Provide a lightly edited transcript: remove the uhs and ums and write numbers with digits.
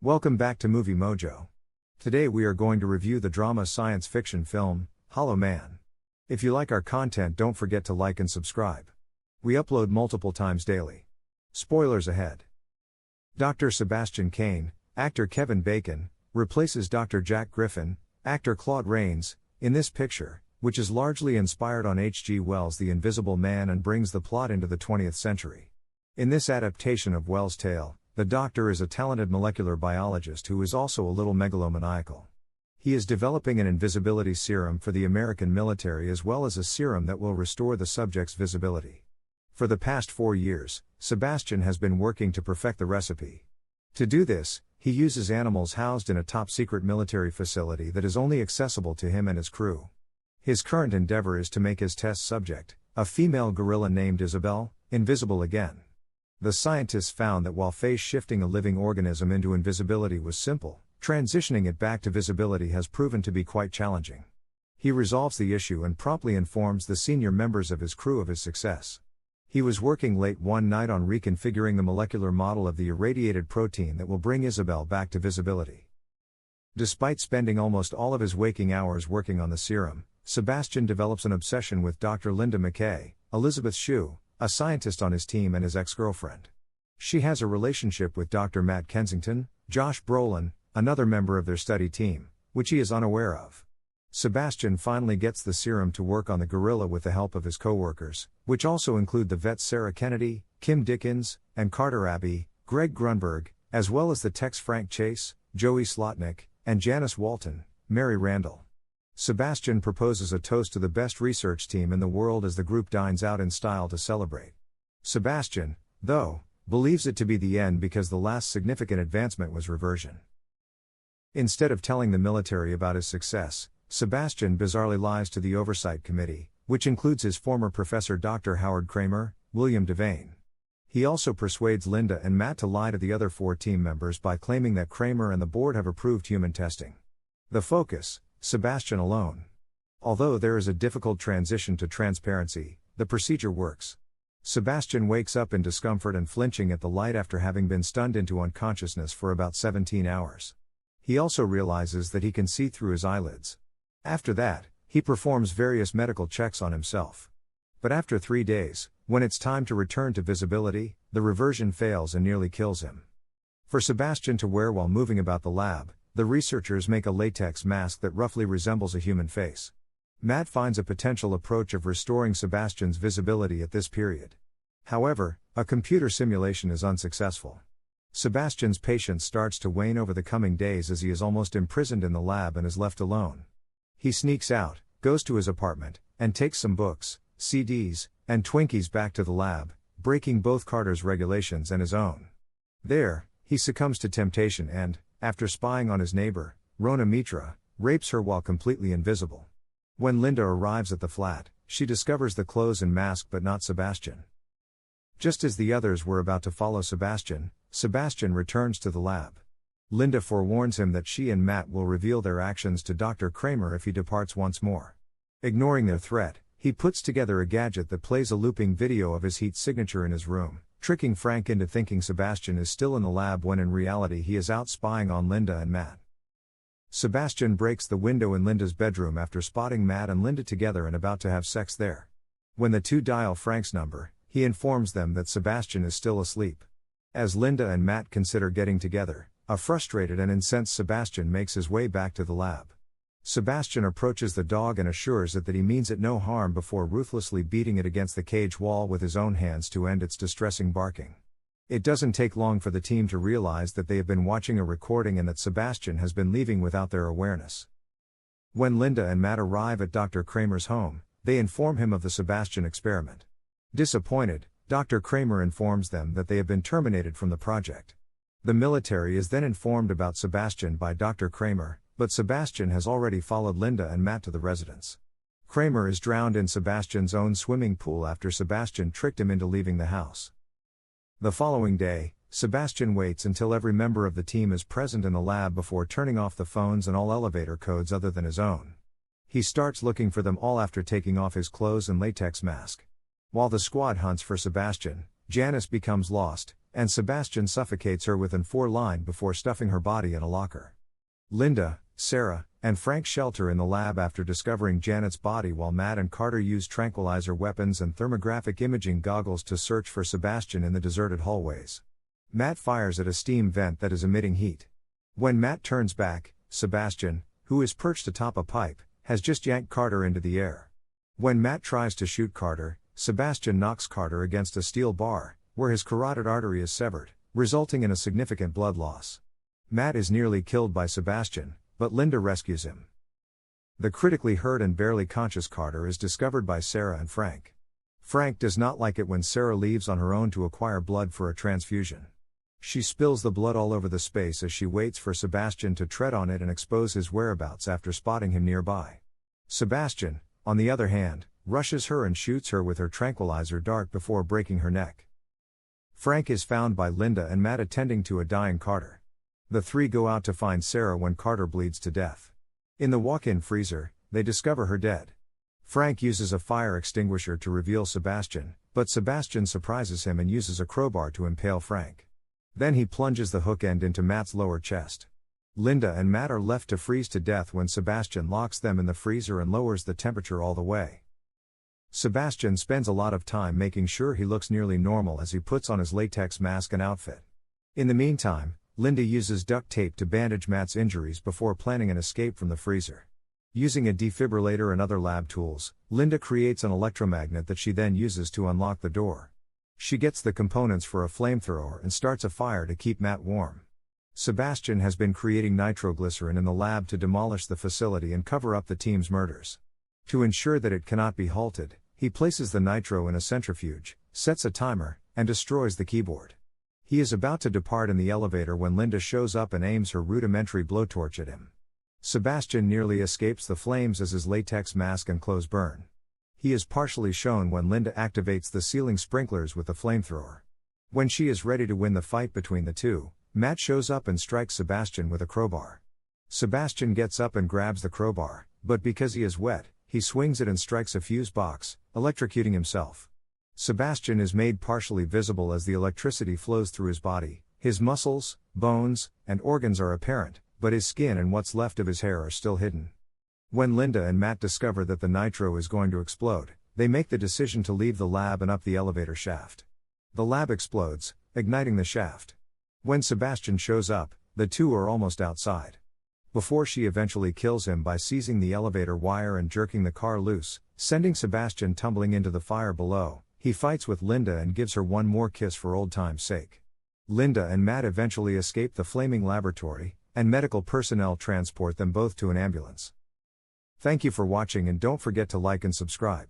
Welcome back to Movie Mojo. Today we are going to review the drama science fiction film, Hollow Man. If you like our content, don't forget to like and subscribe. We upload multiple times daily. Spoilers ahead. Dr. Sebastian Cain, actor Kevin Bacon, replaces Dr. Jack Griffin, actor Claude Rains, in this picture, which is largely inspired on H.G. Wells' The Invisible Man and brings the plot into the 20th century. In this adaptation of Wells' tale, the Doctor is a talented molecular biologist who is also a little megalomaniacal. He is developing an invisibility serum for the American military as well as a serum that will restore the subject's visibility. For the past 4 years, Sebastian has been working to perfect the recipe. To do this, he uses animals housed in a top-secret military facility that is only accessible to him and his crew. His current endeavor is to make his test subject, a female gorilla named Isabel, invisible again. The scientists found that while phase-shifting a living organism into invisibility was simple, transitioning it back to visibility has proven to be quite challenging. He resolves the issue and promptly informs the senior members of his crew of his success. He was working late one night on reconfiguring the molecular model of the irradiated protein that will bring Isabel back to visibility. Despite spending almost all of his waking hours working on the serum, Sebastian develops an obsession with Dr. Linda McKay, Elizabeth Shue, a scientist on his team and his ex-girlfriend. She has a relationship with Dr. Matt Kensington, Josh Brolin, another member of their study team, which he is unaware of. Sebastian finally gets the serum to work on the gorilla with the help of his co-workers, which also include the vets Sarah Kennedy, Kim Dickens, and Carter Abbey, Greg Grunberg, as well as the techs Frank Chase, Joey Slotnick, and Janice Walton, Mary Randall. Sebastian proposes a toast to the best research team in the world as the group dines out in style to celebrate. Sebastian, though, believes it to be the end because the last significant advancement was reversion. Instead of telling the military about his success, Sebastian bizarrely lies to the Oversight Committee, which includes his former professor Dr. Howard Kramer, William Devane. He also persuades Linda and Matt to lie to the other 4 team members by claiming that Kramer and the board have approved human testing. The focus, Sebastian alone. Although there is a difficult transition to transparency, the procedure works. Sebastian wakes up in discomfort and flinching at the light after having been stunned into unconsciousness for about 17 hours. He also realizes that he can see through his eyelids. After that, he performs various medical checks on himself. But after 3 days, when it's time to return to visibility, the reversion fails and nearly kills him. For Sebastian to wear while moving about the lab, the researchers make a latex mask that roughly resembles a human face. Matt finds a potential approach of restoring Sebastian's visibility at this period. However, a computer simulation is unsuccessful. Sebastian's patience starts to wane over the coming days as he is almost imprisoned in the lab and is left alone. He sneaks out, goes to his apartment, and takes some books, CDs, and Twinkies back to the lab, breaking both Carter's regulations and his own. There, he succumbs to temptation and, after spying on his neighbor, Rona Mitra, rapes her while completely invisible. When Linda arrives at the flat, she discovers the clothes and mask but not Sebastian. Just as the others were about to follow Sebastian, Sebastian returns to the lab. Linda forewarns him that she and Matt will reveal their actions to Dr. Kramer if he departs once more. Ignoring their threat, he puts together a gadget that plays a looping video of his heat signature in his room, tricking Frank into thinking Sebastian is still in the lab when in reality he is out spying on Linda and Matt. Sebastian breaks the window in Linda's bedroom after spotting Matt and Linda together and about to have sex there. When the two dial Frank's number, he informs them that Sebastian is still asleep. As Linda and Matt consider getting together, a frustrated and incensed Sebastian makes his way back to the lab. Sebastian approaches the dog and assures it that he means it no harm before ruthlessly beating it against the cage wall with his own hands to end its distressing barking. It doesn't take long for the team to realize that they have been watching a recording and that Sebastian has been leaving without their awareness. When Linda and Matt arrive at Dr. Kramer's home, they inform him of the Sebastian experiment. Disappointed, Dr. Kramer informs them that they have been terminated from the project. The military is then informed about Sebastian by Dr. Kramer, but Sebastian has already followed Linda and Matt to the residence. Kramer is drowned in Sebastian's own swimming pool after Sebastian tricked him into leaving the house. The following day, Sebastian waits until every member of the team is present in the lab before turning off the phones and all elevator codes other than his own. He starts looking for them all after taking off his clothes and latex mask. While the squad hunts for Sebastian, Janice becomes lost, and Sebastian suffocates her within 4 lines before stuffing her body in a locker. Linda, Sarah, and Frank shelter in the lab after discovering Janet's body, while Matt and Carter use tranquilizer weapons and thermographic imaging goggles to search for Sebastian in the deserted hallways. Matt fires at a steam vent that is emitting heat. When Matt turns back, Sebastian, who is perched atop a pipe, has just yanked Carter into the air. When Matt tries to shoot Carter, Sebastian knocks Carter against a steel bar, where his carotid artery is severed, resulting in a significant blood loss. Matt is nearly killed by Sebastian, but Linda rescues him. The critically hurt and barely conscious Carter is discovered by Sarah and Frank. Frank does not like it when Sarah leaves on her own to acquire blood for a transfusion. She spills the blood all over the space as she waits for Sebastian to tread on it and expose his whereabouts after spotting him nearby. Sebastian, on the other hand, rushes her and shoots her with her tranquilizer dart before breaking her neck. Frank is found by Linda and Matt attending to a dying Carter. The three go out to find Sarah when Carter bleeds to death. In the walk-in freezer, they discover her dead. Frank uses a fire extinguisher to reveal Sebastian, but Sebastian surprises him and uses a crowbar to impale Frank. Then he plunges the hook end into Matt's lower chest. Linda and Matt are left to freeze to death when Sebastian locks them in the freezer and lowers the temperature all the way. Sebastian spends a lot of time making sure he looks nearly normal as he puts on his latex mask and outfit. In the meantime, Linda uses duct tape to bandage Matt's injuries before planning an escape from the freezer. Using a defibrillator and other lab tools, Linda creates an electromagnet that she then uses to unlock the door. She gets the components for a flamethrower and starts a fire to keep Matt warm. Sebastian has been creating nitroglycerin in the lab to demolish the facility and cover up the team's murders. To ensure that it cannot be halted, he places the nitro in a centrifuge, sets a timer, and destroys the keyboard. He is about to depart in the elevator when Linda shows up and aims her rudimentary blowtorch at him. Sebastian nearly escapes the flames as his latex mask and clothes burn. He is partially shown when Linda activates the ceiling sprinklers with the flamethrower. When she is ready to win the fight between the two, Matt shows up and strikes Sebastian with a crowbar. Sebastian gets up and grabs the crowbar, but because he is wet, he swings it and strikes a fuse box, electrocuting himself. Sebastian is made partially visible as the electricity flows through his body. His muscles, bones, and organs are apparent, but his skin and what's left of his hair are still hidden. When Linda and Matt discover that the nitro is going to explode, they make the decision to leave the lab and up the elevator shaft. The lab explodes, igniting the shaft. When Sebastian shows up, the two are almost outside. Before she eventually kills him by seizing the elevator wire and jerking the car loose, sending Sebastian tumbling into the fire below, he fights with Linda and gives her one more kiss for old time's sake. Linda and Matt eventually escape the flaming laboratory, and medical personnel transport them both to an ambulance. Thank you for watching and don't forget to like and subscribe.